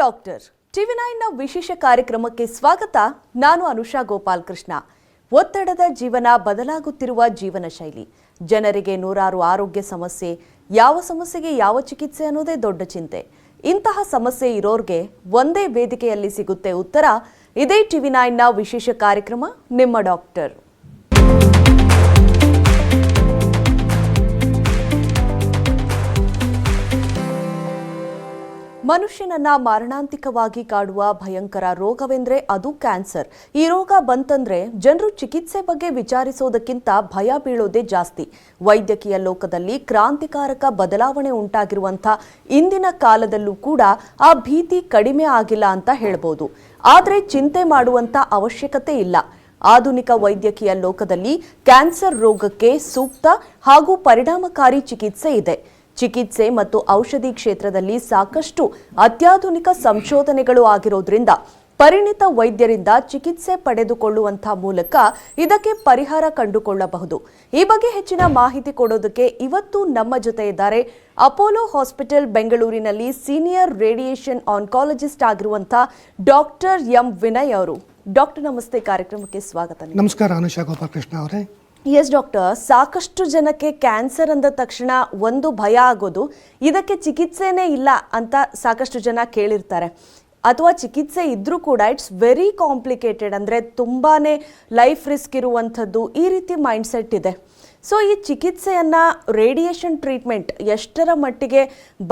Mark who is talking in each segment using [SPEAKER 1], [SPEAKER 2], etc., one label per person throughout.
[SPEAKER 1] Doctor ಟಿವಿ9ನ ವಿಶೇಷ ಕಾರ್ಯಕ್ರಮಕ್ಕೆ ಸ್ವಾಗತ. ನಾನು ಅನುಷಾ ಗೋಪಾಲ್ ಕೃಷ್ಣ. ಒತ್ತಡದ ಜೀವನ, ಬದಲಾಗುತ್ತಿರುವ ಜೀವನ ಶೈಲಿ, ಜನರಿಗೆ ನೂರಾರು ಆರೋಗ್ಯ ಸಮಸ್ಯೆ, ಯಾವ ಸಮಸ್ಯೆಗೆ ಯಾವ ಚಿಕಿತ್ಸೆ ಅನ್ನೋದೇ ದೊಡ್ಡ ಚಿಂತೆ. ಇಂತಹ ಸಮಸ್ಯೆ ಇರೋರ್ಗೆ ಒಂದೇ ವೇದಿಕೆಯಲ್ಲಿ ಸಿಗುತ್ತೆ ಉತ್ತರ. ಇದೇ ಟಿವಿ9ನ ವಿಶೇಷ ಕಾರ್ಯಕ್ರಮ ನಿಮ್ಮ ಡಾಕ್ಟರ್. ಮನುಷ್ಯನನ್ನ ಮಾರಣಾಂತಿಕವಾಗಿ ಕಾಡುವ ಭಯಂಕರ ರೋಗವೆಂದ್ರೆ ಅದು ಕ್ಯಾನ್ಸರ್. ಈ ರೋಗ ಬಂತಂದ್ರೆ ಜನರು ಚಿಕಿತ್ಸೆ ಬಗ್ಗೆ ವಿಚಾರಿಸೋದಕ್ಕಿಂತ ಭಯ ಬೀಳೋದೇ ಜಾಸ್ತಿ. ವೈದ್ಯಕೀಯ ಲೋಕದಲ್ಲಿ ಕ್ರಾಂತಿಕಾರಕ ಬದಲಾವಣೆ ಉಂಟಾಗಿರುವಂಥ ಇಂದಿನ ಕಾಲದಲ್ಲೂ ಕೂಡ ಆ ಭೀತಿ ಕಡಿಮೆ ಆಗಿಲ್ಲ ಅಂತ ಹೇಳ್ಬೋದು. ಆದರೆ ಚಿಂತೆ ಮಾಡುವಂತ ಅವಶ್ಯಕತೆ ಇಲ್ಲ. ಆಧುನಿಕ ವೈದ್ಯಕೀಯ ಲೋಕದಲ್ಲಿ ಕ್ಯಾನ್ಸರ್ ರೋಗಕ್ಕೆ ಸೂಕ್ತ ಹಾಗೂ ಪರಿಣಾಮಕಾರಿ ಚಿಕಿತ್ಸೆ ಇದೆ. ಚಿಕಿತ್ಸೆ ಮತ್ತು ಔಷಧಿ ಕ್ಷೇತ್ರದಲ್ಲಿ ಸಾಕಷ್ಟು ಅತ್ಯಾಧುನಿಕ ಸಂಶೋಧನೆಗಳು ಆಗಿರೋದ್ರಿಂದ ಪರಿಣಿತ ವೈದ್ಯರಿಂದ ಚಿಕಿತ್ಸೆ ಪಡೆದುಕೊಳ್ಳುವಂತಹ ಮೂಲಕ ಇದಕ್ಕೆ ಪರಿಹಾರ ಕಂಡುಕೊಳ್ಳಬಹುದು. ಈ ಬಗ್ಗೆ ಹೆಚ್ಚಿನ ಮಾಹಿತಿ ಕೊಡೋದಕ್ಕೆ ಇವತ್ತು ನಮ್ಮ ಜೊತೆ ಇದ್ದಾರೆ ಅಪೋಲೋ ಹಾಸ್ಪಿಟಲ್ ಬೆಂಗಳೂರಿನಲ್ಲಿ ಸೀನಿಯರ್ ರೇಡಿಯೇಷನ್ ಆನ್ಕಾಲಜಿಸ್ಟ್ ಆಗಿರುವಂತಹ ಡಾಕ್ಟರ್ ಎಂ ವಿನಯ್ ಅವರು. ಡಾಕ್ಟರ್ ನಮಸ್ತೆ, ಕಾರ್ಯಕ್ರಮಕ್ಕೆ ಸ್ವಾಗತ.
[SPEAKER 2] ನಮಸ್ಕಾರ ಅನುಷಾ ಗೋಪಾಲ್ ಕೃಷ್ಣ ಅವರೇ.
[SPEAKER 1] ಎಸ್ ಡಾಕ್ಟರ್, ಸಾಕಷ್ಟು ಜನಕ್ಕೆ ಕ್ಯಾನ್ಸರ್ ಅಂದ ತಕ್ಷಣ ಒಂದು ಭಯ ಆಗೋದು, ಇದಕ್ಕೆ ಚಿಕಿತ್ಸೆನೇ ಇಲ್ಲ ಅಂತ ಸಾಕಷ್ಟು ಜನ ಕೇಳಿರ್ತಾರೆ. ಅಥವಾ ಚಿಕಿತ್ಸೆ ಇದ್ರೂ ಕೂಡ ಇಟ್ಸ್ ವೆರಿ ಕಾಂಪ್ಲಿಕೇಟೆಡ್, ಅಂದರೆ ತುಂಬಾ ಲೈಫ್ ರಿಸ್ಕ್ ಇರುವಂಥದ್ದು, ಈ ರೀತಿ ಮೈಂಡ್ಸೆಟ್ ಇದೆ. ಸೊ ಈ ಚಿಕಿತ್ಸೆಯನ್ನು, ರೇಡಿಯೇಷನ್ ಟ್ರೀಟ್ಮೆಂಟ್ ಎಷ್ಟರ ಮಟ್ಟಿಗೆ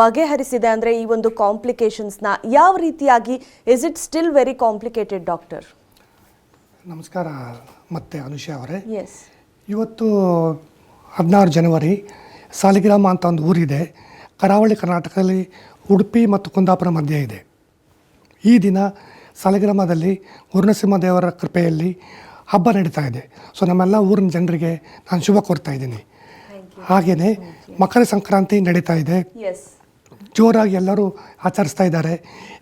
[SPEAKER 1] ಬಗೆಹರಿಸಿದೆ? ಅಂದರೆ ಈ ಒಂದು ಕಾಂಪ್ಲಿಕೇಶನ್ಸ್ನ ಯಾವ ರೀತಿಯಾಗಿ, is it still very complicated doctor?
[SPEAKER 2] ನಮಸ್ಕಾರ ಮತ್ತೆ ಅನುಷಾ ಅವರೇ.
[SPEAKER 1] ಎಸ್,
[SPEAKER 2] ಇವತ್ತು 16 ಜನವರಿ ಸಾಲಿಗ್ರಾಮ ಅಂತ ಒಂದು ಊರಿದೆ, ಕರಾವಳಿ ಕರ್ನಾಟಕದಲ್ಲಿ ಉಡುಪಿ ಮತ್ತು ಕುಂದಾಪುರ ಮಧ್ಯೆ ಇದೆ. ಈ ದಿನ ಸಾಲಿಗ್ರಾಮದಲ್ಲಿ ಗುರುನರಸಿಂಹ ದೇವರ ಕೃಪೆಯಲ್ಲಿ ಹಬ್ಬ ನಡೀತಾ ಇದೆ. ಸೊ ನಮ್ಮೆಲ್ಲ ಊರಿನ ಜನರಿಗೆ ನಾನು ಶುಭ ಕೋರ್ತಾ ಇದ್ದೀನಿ. ಹಾಗೆಯೇ ಮಕರ ಸಂಕ್ರಾಂತಿ ನಡೀತಾ ಇದೆ, ಜೋರಾಗಿ ಎಲ್ಲರೂ ಆಚರಿಸ್ತಾ ಇದ್ದಾರೆ.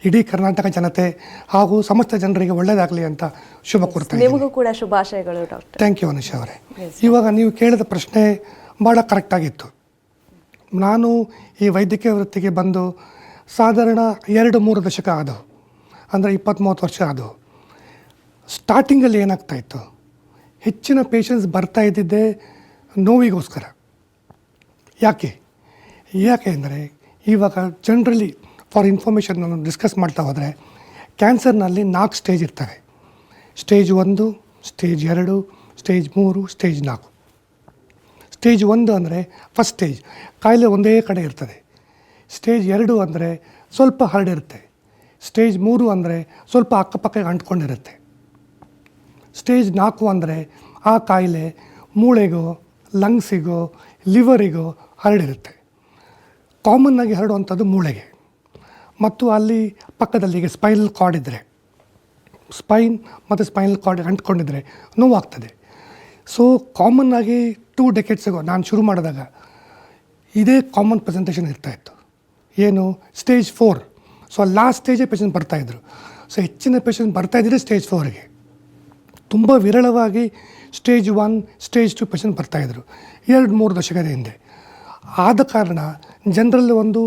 [SPEAKER 2] ಇಡೀ ಕರ್ನಾಟಕ ಜನತೆ ಹಾಗೂ ಸಮಸ್ತ ಜನರಿಗೆ ಒಳ್ಳೆಯದಾಗಲಿ ಅಂತ ಶುಭ ಕೋರ್ತಾ ಇದ್ದೀನಿ.
[SPEAKER 1] ನಿಮಗೂ ಕೂಡ ಶುಭಾಶಯಗಳು ಡಾಕ್ಟರ್.
[SPEAKER 2] ಥ್ಯಾಂಕ್ ಯು ಅನುಷಾ ಅವರೇ. ಇವಾಗ ನೀವು ಕೇಳಿದ ಪ್ರಶ್ನೆ ಭಾಳ ಕರೆಕ್ಟಾಗಿತ್ತು. ನಾನು ಈ ವೈದ್ಯಕೀಯ ವೃತ್ತಿಗೆ ಬಂದು ಸಾಧಾರಣ 2-3 ದಶಕ ಆದವು, ಅಂದರೆ 20-30 ವರ್ಷ ಆದವು. ಸ್ಟಾರ್ಟಿಂಗಲ್ಲಿ ಏನಾಗ್ತಾಯಿತ್ತು, ಹೆಚ್ಚಿನ ಪೇಷಂಟ್ಸ್ ಬರ್ತಾ ಇದ್ದಿದ್ದೆ ನೋವಿಗೋಸ್ಕರ. ಯಾಕೆ ಅಂದರೆ ಇವಾಗ ಜನರಲಿ ಫಾರ್ ಇನ್ಫಾರ್ಮೇಷನ್ ನಾನು ಡಿಸ್ಕಸ್ ಮಾಡ್ತಾ ಹೋದರೆ ಕ್ಯಾನ್ಸರ್ನಲ್ಲಿ 4 ಸ್ಟೇಜ್ ಇರ್ತವೆ. Stage 1, stage 2, stage 3, stage 4. Stage 1 ಅಂದರೆ ಫಸ್ಟ್ ಸ್ಟೇಜ್, ಕಾಯಿಲೆ ಒಂದೇ ಕಡೆ ಇರ್ತದೆ. ಸ್ಟೇಜ್ 2 ಅಂದರೆ ಸ್ವಲ್ಪ ಹರಡಿರುತ್ತೆ. ಸ್ಟೇಜ್ 3 ಅಂದರೆ ಸ್ವಲ್ಪ ಅಕ್ಕಪಕ್ಕ ಅಂಟ್ಕೊಂಡಿರುತ್ತೆ. ಸ್ಟೇಜ್ 4 ಅಂದರೆ ಆ ಕಾಯಿಲೆ ಮೂಳೆಗೋ, ಲಂಗ್ಸಿಗೋ, ಲಿವರಿಗೋ ಹರಡಿರುತ್ತೆ. ಕಾಮನ್ನಾಗಿ ಹರಡುವಂಥದ್ದು ಮೂಳೆಗೆ, ಮತ್ತು ಅಲ್ಲಿ ಪಕ್ಕದಲ್ಲಿ ಈಗ ಸ್ಪೈನಲ್ ಕಾರ್ಡ್ ಇದ್ದರೆ, ಸ್ಪೈನ್ ಮತ್ತು ಸ್ಪೈನಲ್ ಕಾರ್ಡ್ ಅಂಟ್ಕೊಂಡಿದ್ರೆ ನೋವಾಗ್ತದೆ. ಸೊ ಕಾಮನ್ನಾಗಿ 2 decades ago ನಾನು ಶುರು ಮಾಡಿದಾಗ ಇದೇ ಕಾಮನ್ ಪ್ರೆಸೆಂಟೇಷನ್ ಇರ್ತಾಯಿತ್ತು. ಏನು, ಸ್ಟೇಜ್ 4. ಸೊ ಲಾಸ್ಟ್ ಸ್ಟೇಜೇ ಪೇಷಂಟ್ ಬರ್ತಾಯಿದ್ರು. ಸೊ ಹೆಚ್ಚಿನ ಪೇಷಂಟ್ ಬರ್ತಾಯಿದ್ದರೆ ಸ್ಟೇಜ್ 4ಗೆ. ತುಂಬ ವಿರಳವಾಗಿ ಸ್ಟೇಜ್ 1, ಸ್ಟೇಜ್ 2 ಪೇಷಂಟ್ ಬರ್ತಾಯಿದ್ರು 2-3 ದಶಕದ ಹಿಂದೆ. ಆದ ಕಾರಣ ಜನರಲ್ಲಿ ಒಂದು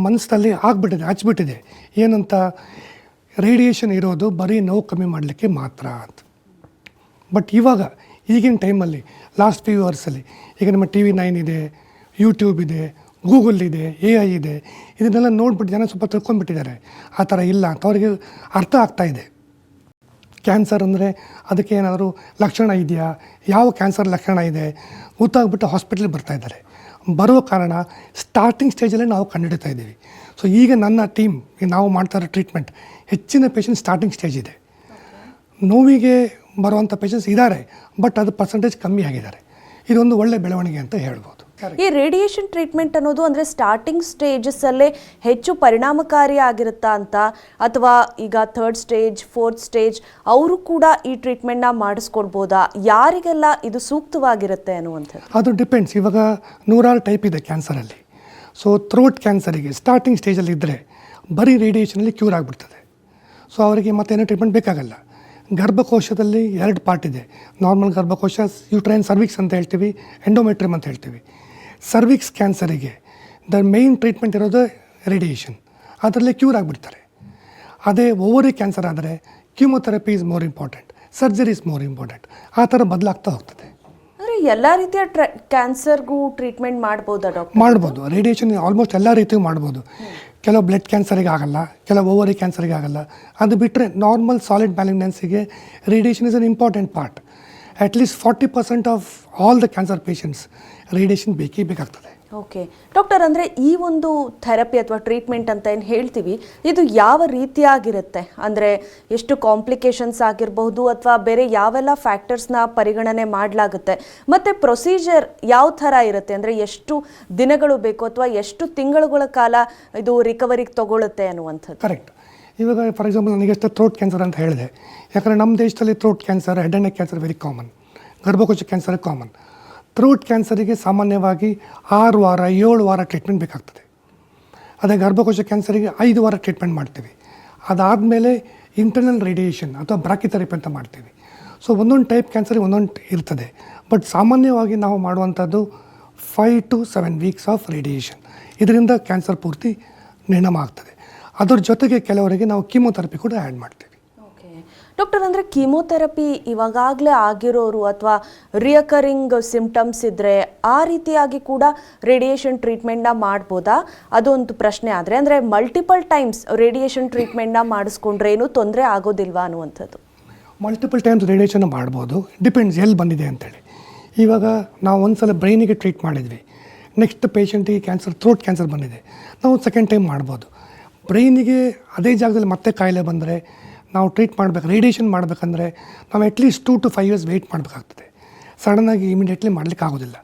[SPEAKER 2] ಮನಸ್ಸಲ್ಲಿ ಹಚ್ಬಿಟ್ಟಿದೆ ಏನಂತ, ರೇಡಿಯೇಷನ್ ಇರೋದು ಬರೀ ನೋವು ಕಮ್ಮಿ ಮಾಡಲಿಕ್ಕೆ ಮಾತ್ರ ಅಂತ. ಬಟ್ ಇವಾಗ ಈಗಿನ ಟೈಮಲ್ಲಿ ಲಾಸ್ಟ್ ಫ್ಯೂ ಇಯರ್ಸಲ್ಲಿ ಈಗ ನಮ್ಮ TV9 ಇದೆ, ಯೂಟ್ಯೂಬ್ ಇದೆ, ಗೂಗಲ್ ಇದೆ, AI ಇದೆ, ಇದನ್ನೆಲ್ಲ ನೋಡ್ಬಿಟ್ಟು ಜನ ಸ್ವಲ್ಪ ತಿಳ್ಕೊಂಡ್ಬಿಟ್ಟಿದ್ದಾರೆ. ಆ ಥರ ಇಲ್ಲ ಅಂತ ಅವರಿಗೆ ಅರ್ಥ ಆಗ್ತಾಯಿದೆ. ಕ್ಯಾನ್ಸರ್ ಅಂದರೆ ಅದಕ್ಕೆ ಏನಾದರೂ ಲಕ್ಷಣ ಇದೆಯಾ, ಯಾವ ಕ್ಯಾನ್ಸರ್ ಲಕ್ಷಣ ಇದೆ ಗೊತ್ತಾಗ್ಬಿಟ್ಟು ಹಾಸ್ಪಿಟ್ಲಿಗೆ ಬರ್ತಾಯಿದ್ದಾರೆ. ಬರೋ ಕಾರಣ ಸ್ಟಾರ್ಟಿಂಗ್ ಸ್ಟೇಜಲ್ಲೇ ನಾವು ಕಂಡುಹಿಡ್ತಾ ಇದ್ದೀವಿ. ಸೊ ಈಗ ನನ್ನ ಟೀಮ್, ನಾವು ಮಾಡ್ತಾ ಇರೋ ಟ್ರೀಟ್ಮೆಂಟ್ ಹೆಚ್ಚಿನ ಪೇಷಂಟ್ ಸ್ಟಾರ್ಟಿಂಗ್ ಸ್ಟೇಜ್ ಇದೆ. ನೋವಿಗೆ ಬರುವಂಥ ಪೇಷಂಟ್ಸ್ ಇದ್ದಾರೆ, ಬಟ್ ಅದು ಪರ್ಸೆಂಟೇಜ್ ಕಮ್ಮಿ ಆಗಿದ್ದಾರೆ. ಇದೊಂದು ಒಳ್ಳೆ ಬೆಳವಣಿಗೆ ಅಂತ ಹೇಳ್ಬೋದು.
[SPEAKER 1] ಈ ರೇಡಿಯೇಷನ್ ಟ್ರೀಟ್ಮೆಂಟ್ ಅನ್ನೋದು ಅಂದರೆ ಸ್ಟಾರ್ಟಿಂಗ್ ಸ್ಟೇಜಸ್ಸಲ್ಲೇ ಹೆಚ್ಚು ಪರಿಣಾಮಕಾರಿ ಆಗಿರುತ್ತಾ ಅಂತ, ಅಥವಾ ಈಗ 3rd ಸ್ಟೇಜ್ 4th ಸ್ಟೇಜ್ ಅವರು ಕೂಡ ಈ ಟ್ರೀಟ್ಮೆಂಟ್ನ ಮಾಡಿಸ್ಕೊಡ್ಬೋದಾ? ಯಾರಿಗೆಲ್ಲ ಇದು ಸೂಕ್ತವಾಗಿರುತ್ತೆ ಅನ್ನುವಂಥದ್ದು?
[SPEAKER 2] ಅದು ಡಿಪೆಂಡ್ಸ್. ಇವಾಗ 100 ಟೈಪ್ ಇದೆ ಕ್ಯಾನ್ಸರಲ್ಲಿ. ಸೊ ಥ್ರೋಟ್ ಕ್ಯಾನ್ಸರಿಗೆ ಸ್ಟಾರ್ಟಿಂಗ್ ಸ್ಟೇಜಲ್ಲಿ ಇದ್ದರೆ ಬರೀ ರೇಡಿಯೇಷನಲ್ಲಿ ಕ್ಯೂರ್ ಆಗಿಬಿಡ್ತದೆ. ಸೊ ಅವರಿಗೆ ಮತ್ತೇನೋ ಟ್ರೀಟ್ಮೆಂಟ್ ಬೇಕಾಗಲ್ಲ. ಗರ್ಭಕೋಶದಲ್ಲಿ 2 ಪಾರ್ಟ್ ಇದೆ. ನಾರ್ಮಲ್ ಗರ್ಭಕೋಶ, ಯೂಟ್ರೈನ್ ಸರ್ವಿಕ್ಸ್ ಅಂತ ಹೇಳ್ತೀವಿ, ಎಂಡೋಮೆಟ್ರಿಯಮ್ ಅಂತ ಹೇಳ್ತೀವಿ. ಸರ್ವಿಕ್ಸ್ ಕ್ಯಾನ್ಸರಿಗೆ ದ ಮೇನ್ ಟ್ರೀಟ್ಮೆಂಟ್ ಇರೋದು ರೇಡಿಯೇಷನ್. ಅದರಲ್ಲೇ ಕ್ಯೂರ್ ಆಗಿಬಿಡ್ತಾರೆ. ಅದೇ ಓವರಿ ಕ್ಯಾನ್ಸರ್ ಆದರೆ chemotherapy is more important, surgery is more important. ಆ ಥರ ಬದಲಾಗ್ತಾ ಹೋಗ್ತದೆ.
[SPEAKER 1] ಅಂದರೆ ಎಲ್ಲ ರೀತಿಯ ಕ್ಯಾನ್ಸರ್ಗೂ ಟ್ರೀಟ್ಮೆಂಟ್ ಮಾಡ್ಬೋದಾ ಡಾಕ್ಟರ್?
[SPEAKER 2] ಮಾಡ್ಬೋದು. ರೇಡಿಯೇಷನ್ ಆಲ್ಮೋಸ್ಟ್ ಎಲ್ಲ ರೀತಿಯೂ ಮಾಡ್ಬೋದು. ಕೆಲವು ಬ್ಲಡ್ ಕ್ಯಾನ್ಸರಿಗೆ ಆಗಲ್ಲ, ಕೆಲವು ಓವರಿ ಕ್ಯಾನ್ಸರಿಗೆ ಆಗಲ್ಲ. ಅದು ಬಿಟ್ಟರೆ ನಾರ್ಮಲ್ ಸಾಲಿಡ್ ಮ್ಯಾಲಿಗ್ನೆನ್ಸಿಗೆ radiation is an important part. At least 40% of all the cancer patients radiation ಬೇಕೇ ಬೇಕಾಗ್ತದೆ.
[SPEAKER 1] ಓಕೆ ಡಾಕ್ಟರ್, ಅಂದರೆ ಈ ಒಂದು ಥೆರಪಿ ಅಥವಾ ಟ್ರೀಟ್ಮೆಂಟ್ ಅಂತ ಏನು ಹೇಳ್ತೀವಿ, ಇದು ಯಾವ ರೀತಿಯಾಗಿರುತ್ತೆ? ಅಂದರೆ ಎಷ್ಟು ಕಾಂಪ್ಲಿಕೇಶನ್ಸ್ ಆಗಿರಬಹುದು ಅಥವಾ ಬೇರೆ ಯಾವೆಲ್ಲ ಫ್ಯಾಕ್ಟರ್ಸ್ನ ಪರಿಗಣನೆ ಮಾಡಲಾಗುತ್ತೆ? ಮತ್ತು ಪ್ರೊಸೀಜರ್ ಯಾವ ಥರ ಇರುತ್ತೆ? ಅಂದರೆ ಎಷ್ಟು ದಿನಗಳು ಬೇಕು ಅಥವಾ ಎಷ್ಟು ತಿಂಗಳುಗಳ ಕಾಲ ಇದು ರಿಕವರಿಗೆ ತಗೊಳುತ್ತೆ ಅನ್ನುವಂಥದ್ದು?
[SPEAKER 2] ಕರೆಕ್ಟ್. ಇವಾಗ ಫಾರ್ ಎಕ್ಸಾಂಪಲ್ ನನಗೆಷ್ಟು ಥ್ರೋಟ್ ಕ್ಯಾನ್ಸರ್ ಅಂತ ಹೇಳಿದೆ. ಯಾಕಂದರೆ ನಮ್ಮ ದೇಶದಲ್ಲಿ throat cancer, head and neck cancer very common, ಗರ್ಭಕೋಶ ಕ್ಯಾನ್ಸರ್ ಕಾಮನ್. ಥ್ರೋಟ್ ಕ್ಯಾನ್ಸರಿಗೆ ಸಾಮಾನ್ಯವಾಗಿ 6 ವಾರ 7 ವಾರ ಟ್ರೀಟ್ಮೆಂಟ್ ಬೇಕಾಗ್ತದೆ. ಅದೇ ಗರ್ಭಕೋಶ ಕ್ಯಾನ್ಸರಿಗೆ 5 ವಾರ ಟ್ರೀಟ್ಮೆಂಟ್ ಮಾಡ್ತೀವಿ. ಅದಾದಮೇಲೆ ಇಂಟರ್ನಲ್ ರೇಡಿಯೇಷನ್ ಅಥವಾ ಬ್ರಾಕಿಥೆರಪಿ ಅಂತ ಮಾಡ್ತೀವಿ. ಸೊ ಒಂದೊಂದು ಟೈಪ್ ಕ್ಯಾನ್ಸರಿಗೆ ಒಂದೊಂದು ಇರ್ತದೆ. ಬಟ್ ಸಾಮಾನ್ಯವಾಗಿ ನಾವು ಮಾಡುವಂಥದ್ದು 5 to 7 ವೀಕ್ಸ್ ಆಫ್ ರೇಡಿಯೇಷನ್. ಇದರಿಂದ ಕ್ಯಾನ್ಸರ್ ಪೂರ್ತಿ ನಿರ್ನಾಮ ಆಗ್ತದೆ. ಅದ್ರ ಜೊತೆಗೆ ಕೆಲವರಿಗೆ ನಾವು ಕೀಮೊಥೆರಪಿ ಕೂಡ ಆ್ಯಡ್ ಮಾಡ್ತೀವಿ.
[SPEAKER 1] ಡಾಕ್ಟರ್, ಅಂದರೆ ಕೀಮೊಥೆರಪಿ ಇವಾಗಲೇ ಆಗಿರೋರು ಅಥವಾ ರಿಯಕರಿಂಗ್ ಸಿಂಪ್ಟಮ್ಸ್ ಇದ್ದರೆ ಆ ರೀತಿಯಾಗಿ ಕೂಡ ರೇಡಿಯೇಷನ್ ಟ್ರೀಟ್ಮೆಂಟ್ನ ಮಾಡ್ಬೋದಾ? ಅದೊಂದು ಪ್ರಶ್ನೆ. ಅಂದರೆ ಮಲ್ಟಿಪಲ್ ಟೈಮ್ಸ್ ರೇಡಿಯೇಷನ್ ಟ್ರೀಟ್ಮೆಂಟ್ನ ಮಾಡಿಸ್ಕೊಂಡ್ರೆ ಏನೂ ತೊಂದರೆ ಆಗೋದಿಲ್ವಾ ಅನ್ನುವಂಥದ್ದು?
[SPEAKER 2] ಮಲ್ಟಿಪಲ್ ಟೈಮ್ಸ್ ರೇಡಿಯೇಷನ್ ಮಾಡ್ಬೋದು, ಡಿಪೆಂಡ್ಸ್ ಎಲ್ಲಿ ಬಂದಿದೆ ಅಂತೇಳಿ. ಇವಾಗ ನಾವು ಒಂದು ಸಲ ಬ್ರೈನಿಗೆ ಟ್ರೀಟ್ ಮಾಡಿದ್ವಿ, ನೆಕ್ಸ್ಟ್ ಪೇಷಂಟಿಗೆ ಕ್ಯಾನ್ಸರ್, ಥ್ರೋಟ್ ಕ್ಯಾನ್ಸರ್ ಬಂದಿದೆ, ನಾವು ಸೆಕೆಂಡ್ ಟೈಮ್ ಮಾಡ್ಬೋದು. ಬ್ರೈನಿಗೆ ಅದೇ ಜಾಗದಲ್ಲಿ ಮತ್ತೆ ಕಾಯಿಲೆ ಬಂದರೆ ನಾವು ಟ್ರೀಟ್ ಮಾಡಬೇಕು, ರೇಡಿಯೇಷನ್ ಮಾಡಬೇಕಂದ್ರೆ ನಾವು ಅಟ್ಲೀಸ್ಟ್ 2 to 5 years ವೆಯ್ಟ್ ಮಾಡಬೇಕಾಗ್ತದೆ. ಸಡನ್ನಾಗಿ ಇಮಿಡಿಯೇಟ್ಲಿ ಮಾಡಲಿಕ್ಕೆ ಆಗೋದಿಲ್ಲ.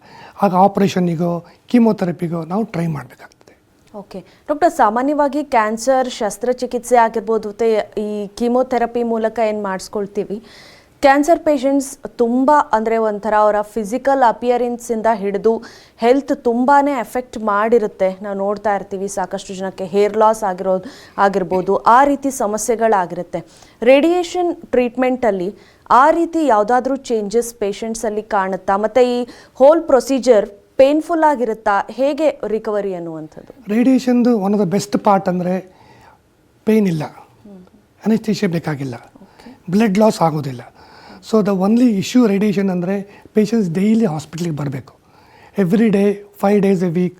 [SPEAKER 2] ಆಗ ಆಪ್ರೇಷನ್ನಿಗೋ ಕೀಮೊಥೆರಪಿಗೋ ನಾವು ಟ್ರೈ ಮಾಡಬೇಕಾಗ್ತದೆ.
[SPEAKER 1] ಓಕೆ ಡಾಕ್ಟರ್, ಸಾಮಾನ್ಯವಾಗಿ ಕ್ಯಾನ್ಸರ್ ಶಸ್ತ್ರಚಿಕಿತ್ಸೆ ಆಗಿರ್ಬೋದು ಮತ್ತು ಈ ಕೀಮೊಥೆರಪಿ ಮೂಲಕ ಏನು ಮಾಡಿಸ್ಕೊಳ್ತೀವಿ, ಕ್ಯಾನ್ಸರ್ ಪೇಷಂಟ್ಸ್ ತುಂಬ ಅಂದರೆ ಒಂಥರ ಅವರ ಫಿಸಿಕಲ್ ಅಪಿಯರೆನ್ಸಿಂದ ಹಿಡಿದು ಹೆಲ್ತ್ ತುಂಬಾ ಎಫೆಕ್ಟ್ ಮಾಡಿರುತ್ತೆ. ನಾವು ನೋಡ್ತಾ ಇರ್ತೀವಿ ಸಾಕಷ್ಟು ಜನಕ್ಕೆ ಹೇರ್ ಲಾಸ್ ಆಗಿರ್ಬೋದು, ಆ ರೀತಿ ಸಮಸ್ಯೆಗಳಾಗಿರುತ್ತೆ. ರೇಡಿಯೇಷನ್ ಟ್ರೀಟ್ಮೆಂಟಲ್ಲಿ ಆ ರೀತಿ ಯಾವುದಾದ್ರೂ ಚೇಂಜಸ್ ಪೇಷಂಟ್ಸಲ್ಲಿ ಕಾಣುತ್ತಾ? ಮತ್ತು ಈ ಹೋಲ್ ಪ್ರೊಸೀಜರ್ ಪೇನ್ಫುಲ್ ಆಗಿರುತ್ತಾ? ಹೇಗೆ ರಿಕವರಿ ಅನ್ನುವಂಥದ್ದು?
[SPEAKER 2] ರೇಡಿಯೇಷನ್ದು one of the best part ಅಂದರೆ ಪೇನ್ ಇಲ್ಲ, ಅನೆಸ್ಥೀಶಿಯಾ ಬೇಕಾಗಿಲ್ಲ, ಬ್ಲಡ್ ಲಾಸ್ ಆಗೋದಿಲ್ಲ. So the only issue radiation ಅಂದರೆ ಪೇಷಂಟ್ಸ್ ಡೈಲಿ ಹಾಸ್ಪಿಟ್ಲಿಗೆ ಬರಬೇಕು. Every day 5 days a week,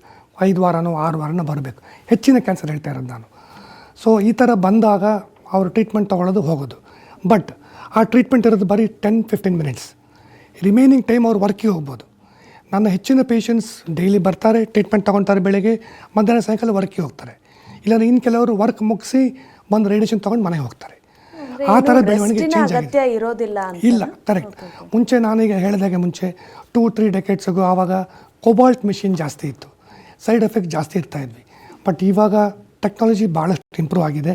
[SPEAKER 2] 5 ವಾರನೋ 6 ವಾರನೋ ಬರಬೇಕು. ಹೆಚ್ಚಿನ ಕ್ಯಾನ್ಸರ್ ಹೇಳ್ತಾ ಇರೋದು ನಾನು. ಸೊ ಈ ಥರ ಬಂದಾಗ ಅವರು ಟ್ರೀಟ್ಮೆಂಟ್ ತೊಗೊಳ್ಳೋದು ಹೋಗೋದು. ಬಟ್ ಆ ಟ್ರೀಟ್ಮೆಂಟ್ ಇರೋದು ಬರೀ 10-15 minutes. ರಿಮೈನಿಂಗ್ ಟೈಮ್ ಅವ್ರು ವರ್ಕಿಗೆ ಹೋಗ್ಬೋದು. ನನ್ನ ಹೆಚ್ಚಿನ ಪೇಷಂಟ್ಸ್ ಡೈಲಿ ಬರ್ತಾರೆ, ಟ್ರೀಟ್ಮೆಂಟ್ ತೊಗೊಳ್ತಾರೆ, ಬೆಳಗ್ಗೆ ಮಧ್ಯಾಹ್ನ ಸಾಯಂಕಾಲ ವರ್ಕಿಗೆ ಹೋಗ್ತಾರೆ. ಇಲ್ಲಾಂದರೆ ಇನ್ನು ಕೆಲವರು ವರ್ಕ್ ಮುಗಿಸಿ ಬಂದು ರೇಡಿಯೇಷನ್ ತೊಗೊಂಡು ಮನೆಗೆ ಹೋಗ್ತಾರೆ. ಆ ಥರ ಬೆಳವಣಿಗೆ ಚೇಂಜ್ ಆಗಿದೆ. ಇಲ್ಲ, ಕರೆಕ್ಟ್. ಮುಂಚೆ ನಾನೀಗ ಹೇಳಿದಾಗೆ ಮುಂಚೆ 2-3 decades ago ಆವಾಗ ಕೋಬಾಲ್ಟ್ ಮಿಷಿನ್ ಜಾಸ್ತಿ ಇತ್ತು, ಸೈಡ್ ಎಫೆಕ್ಟ್ ಜಾಸ್ತಿ ಇರ್ತಾ ಇದ್ವಿ. ಬಟ್ ಇವಾಗ ಟೆಕ್ನಾಲಜಿ ಭಾಳಷ್ಟು ಇಂಪ್ರೂವ್ ಆಗಿದೆ.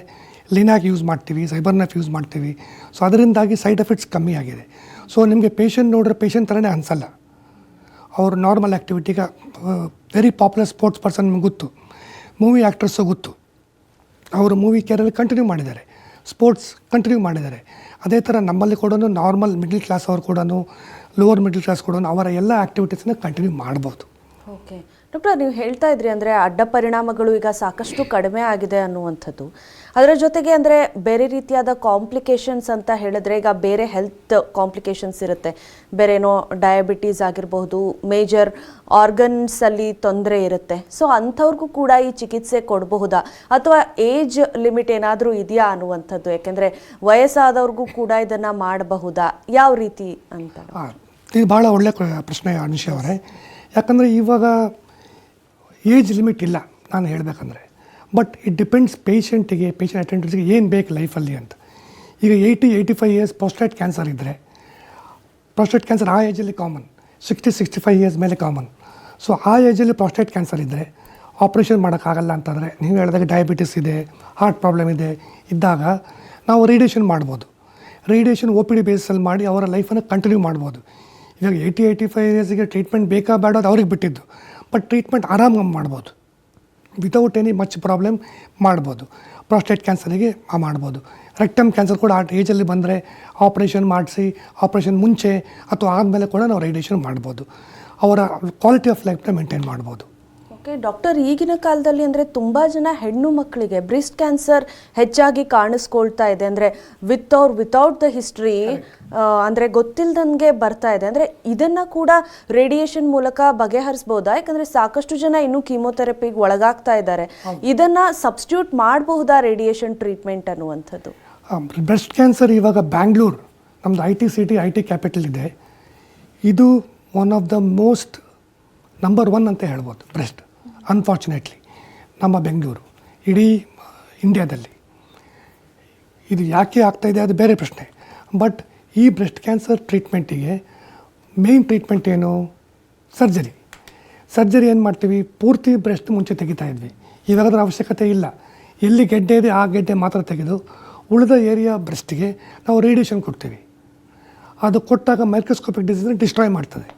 [SPEAKER 2] ಲಿನಾಕ್ ಯೂಸ್ ಮಾಡ್ತೀವಿ, ಸೈಬರ್ನಫ್ ಯೂಸ್ ಮಾಡ್ತೀವಿ. ಸೊ ಅದರಿಂದಾಗಿ ಸೈಡ್ ಎಫೆಕ್ಟ್ಸ್ ಕಮ್ಮಿ ಆಗಿದೆ. ಸೊ ನಿಮಗೆ ಪೇಷಂಟ್ ನೋಡ್ರೆ ಪೇಷಂಟ್ ಥರನೇ ಅನಿಸಲ್ಲ. ಅವರು ನಾರ್ಮಲ್ ಆ್ಯಕ್ಟಿವಿಟಿಗೆ ವೆರಿ ಪಾಪ್ಯುಲರ್ ಸ್ಪೋರ್ಟ್ಸ್ ಪರ್ಸನ್ ನಿಮ್ಗೆ ಗೊತ್ತು, ಮೂವಿ ಆ್ಯಕ್ಟರ್ಸು ಗೊತ್ತು, ಅವರು ಮೂವಿ ಕೆರಿಯರ್ ಕಂಟಿನ್ಯೂ ಮಾಡಿದ್ದಾರೆ, ಸ್ಪೋರ್ಟ್ಸ್ ಕಂಟಿನ್ಯೂ ಮಾಡಿದ್ದಾರೆ. ಅದೇ ಥರ ನಮ್ಮಲ್ಲಿ ಕೂಡ ನಾರ್ಮಲ್ ಮಿಡ್ಲ್ ಕ್ಲಾಸ್ ಅವರು ಕೂಡ, ಲೋವರ್ ಮಿಡ್ಲ್ ಕ್ಲಾಸ್ ಕೂಡ ಅವರ ಎಲ್ಲ ಆ್ಯಕ್ಟಿವಿಟೀಸನ್ನ ಕಂಟಿನ್ಯೂ ಮಾಡ್ಬೋದು.
[SPEAKER 1] ಓಕೆ ಡಾಕ್ಟರ್, ನೀವು ಹೇಳ್ತಾ ಇದ್ರಿ ಅಂದರೆ ಅಡ್ಡ ಪರಿಣಾಮಗಳು ಈಗ ಸಾಕಷ್ಟು ಕಡಿಮೆ ಆಗಿದೆ ಅನ್ನುವಂಥದ್ದು. ಅದರ ಜೊತೆಗೆ ಅಂದರೆ ಬೇರೆ ರೀತಿಯಾದ ಕಾಂಪ್ಲಿಕೇಶನ್ಸ್ ಅಂತ ಹೇಳಿದ್ರೆ ಈಗ ಬೇರೆ ಹೆಲ್ತ್ ಕಾಂಪ್ಲಿಕೇಶನ್ಸ್ ಇರುತ್ತೆ. ಬೇರೆನೋ ಡಯಾಬಿಟೀಸ್ ಆಗಿರಬಹುದು, ಮೇಜರ್ ಆರ್ಗನ್ಸಲ್ಲಿ ತೊಂದರೆ ಇರುತ್ತೆ. ಸೊ ಅಂಥವ್ರಿಗೂ ಕೂಡ ಈ ಚಿಕಿತ್ಸೆ ಕೊಡಬಹುದಾ ಅಥವಾ ಏಜ್ ಲಿಮಿಟ್ ಏನಾದರೂ ಇದೆಯಾ ಅನ್ನುವಂಥದ್ದು? ಯಾಕೆಂದರೆ ವಯಸ್ಸಾದವ್ರಿಗೂ ಕೂಡ ಇದನ್ನು ಮಾಡಬಹುದಾ, ಯಾವ ರೀತಿ ಅಂತ?
[SPEAKER 2] ಇದು ಭಾಳ ಒಳ್ಳೆಯ ಪ್ರಶ್ನೆ ಅನುಷಿ ಅವರೇ. ಯಾಕಂದರೆ ಇವಾಗ ಏಜ್ ಲಿಮಿಟ್ ಇಲ್ಲ ನಾನು ಹೇಳಬೇಕಂದ್ರೆ. ಬಟ್ ಇಟ್ ಡಿಪೆಂಡ್ಸ್ ಪೇಷಂಟ್ ಅಟೆಂಡರ್ಸ್ಗೆ ಏನು ಬೇಕು ಲೈಫಲ್ಲಿ ಅಂತ. ಈಗ 80-85 years ಪ್ರಾಸ್ಟೇಟ್ ಕ್ಯಾನ್ಸರ್ ಇದ್ದರೆ, ಪ್ರಾಸ್ಟೇಟ್ ಕ್ಯಾನ್ಸರ್ ಆ ಏಜಲ್ಲಿ ಕಾಮನ್, 60-65 years ಮೇಲೆ ಕಾಮನ್. ಸೊ ಆ ಏಜಲ್ಲಿ ಪ್ರಾಸ್ಟೇಟ್ ಕ್ಯಾನ್ಸರ್ ಇದ್ದರೆ ಆಪ್ರೇಷನ್ ಮಾಡೋಕ್ಕಾಗಲ್ಲ ಅಂತಂದರೆ, ನೀವು ಹೇಳಿದಾಗ ಡಯಾಬಿಟಿಸ್ ಇದೆ, ಹಾರ್ಟ್ ಪ್ರಾಬ್ಲಮ್ ಇದ್ದಾಗ ನಾವು ರೇಡಿಯೇಷನ್ ಮಾಡ್ಬೋದು. ರೇಡಿಯೇಷನ್ OPD ಬೇಸಲ್ಲಿ ಮಾಡಿ ಅವರ ಲೈಫನ್ನು ಕಂಟಿನ್ಯೂ ಮಾಡ್ಬೋದು. ಇವಾಗ 80-85 yearsಗೆ ಟ್ರೀಟ್ಮೆಂಟ್ ಬೇಕಾ ಬೇಡ ಅದು ಅವ್ರಿಗೆ ಬಿಟ್ಟಿದ್ದು. ಬಟ್ ಟ್ರೀಟ್ಮೆಂಟ್ ಆರಾಮಾಗಿ ಮಾಡ್ಬೋದು, ವಿತೌಟ್ ಎನಿ ಮಚ್ ಪ್ರಾಬ್ಲಮ್ ಮಾಡ್ಬೋದು. ಪ್ರಾಸ್ಟೇಟ್ ಕ್ಯಾನ್ಸರಿಗೆ ಮಾಡ್ಬೋದು. ರೆಕ್ಟಮ್ ಕ್ಯಾನ್ಸರ್ ಕೂಡ ಆ ಏಜಲ್ಲಿ ಬಂದರೆ ಆಪ್ರೇಷನ್ ಮಾಡಿಸಿ, ಆಪ್ರೇಷನ್ ಮುಂಚೆ ಅಥವಾ ಆದಮೇಲೆ ಕೂಡ ನಾವು ರೇಡಿಯೇಷನ್ ಮಾಡ್ಬೋದು. ಅವರ ಕ್ವಾಲಿಟಿ ಆಫ್ ಲೈಫ್ನ ಮೇಂಟೈನ್ ಮಾಡ್ಬೋದು.
[SPEAKER 1] ಓಕೆ ಡಾಕ್ಟರ್, ಈಗಿನ ಕಾಲದಲ್ಲಿ ಅಂದರೆ ತುಂಬ ಜನ ಹೆಣ್ಣು ಮಕ್ಕಳಿಗೆ ಬ್ರೆಸ್ಟ್ ಕ್ಯಾನ್ಸರ್ ಹೆಚ್ಚಾಗಿ ಕಾಣಿಸ್ಕೊಳ್ತಾ ಇದೆ. ಅಂದರೆ ವಿತೌಟ್ ದ ಹಿಸ್ಟ್ರಿ, ಅಂದರೆ ಗೊತ್ತಿಲ್ಲದಂಗೆ ಬರ್ತಾ ಇದೆ. ಅಂದರೆ ಇದನ್ನು ಕೂಡ ರೇಡಿಯೇಷನ್ ಮೂಲಕ ಬಗೆಹರಿಸ್ಬೋದಾ? ಯಾಕಂದರೆ ಸಾಕಷ್ಟು ಜನ ಇನ್ನೂ ಕೀಮೋಥೆರಪಿಗೆ ಒಳಗಾಗ್ತಾ ಇದ್ದಾರೆ. ಇದನ್ನು ಸಬ್ಸ್ಟಿಟ್ಯೂಟ್ ಮಾಡಬಹುದಾ ರೇಡಿಯೇಷನ್ ಟ್ರೀಟ್ಮೆಂಟ್ ಅನ್ನುವಂಥದ್ದು?
[SPEAKER 2] ಬ್ರೆಸ್ಟ್ ಕ್ಯಾನ್ಸರ್ ಇವಾಗ ಬ್ಯಾಂಗ್ಳೂರ್, ನಮ್ಮದು ಐ ಟಿ ಕ್ಯಾಪಿಟಲ್ ಇದೆ. ಇದು one of the most number 1 ಅಂತ ಹೇಳ್ಬೋದು ಬ್ರೆಸ್ಟ್. ಅನ್ಫಾರ್ಚುನೇಟ್ಲಿ ನಮ್ಮ ಬೆಂಗಳೂರು ಇಡೀ ಇಂಡಿಯಾದಲ್ಲಿ. ಇದು ಯಾಕೆ ಆಗ್ತಾಯಿದೆ ಅದು ಬೇರೆ ಪ್ರಶ್ನೆ. ಬಟ್ ಈ ಬ್ರೆಸ್ಟ್ ಕ್ಯಾನ್ಸರ್ ಟ್ರೀಟ್ಮೆಂಟಿಗೆ ಮೇನ್ ಟ್ರೀಟ್ಮೆಂಟ್ ಏನು? ಸರ್ಜರಿ ಏನು ಮಾಡ್ತೀವಿ, ಪೂರ್ತಿ ಬ್ರೆಸ್ಟ್ ಮುಂಚೆ ತೆಗಿತಾ ಇದ್ವಿ. ಇವಾಗ ಅದರ ಅವಶ್ಯಕತೆ ಇಲ್ಲ. ಎಲ್ಲಿ ಗೆಡ್ಡೆ ಇದೆ ಆ ಗೆಡ್ಡೆ ಮಾತ್ರ ತೆಗೆದು ಉಳಿದ ಏರಿಯಾ ಬ್ರೆಸ್ಟಿಗೆ ನಾವು ರೇಡಿಯೇಷನ್ ಕೊಡ್ತೀವಿ. ಅದು ಕೊಟ್ಟಾಗ ಮೈಕ್ರೋಸ್ಕೋಪಿಕ್ ಡಿಸೀಸ್ನ ಡಿಸ್ಟ್ರಾಯ್ ಮಾಡ್ತದೆ.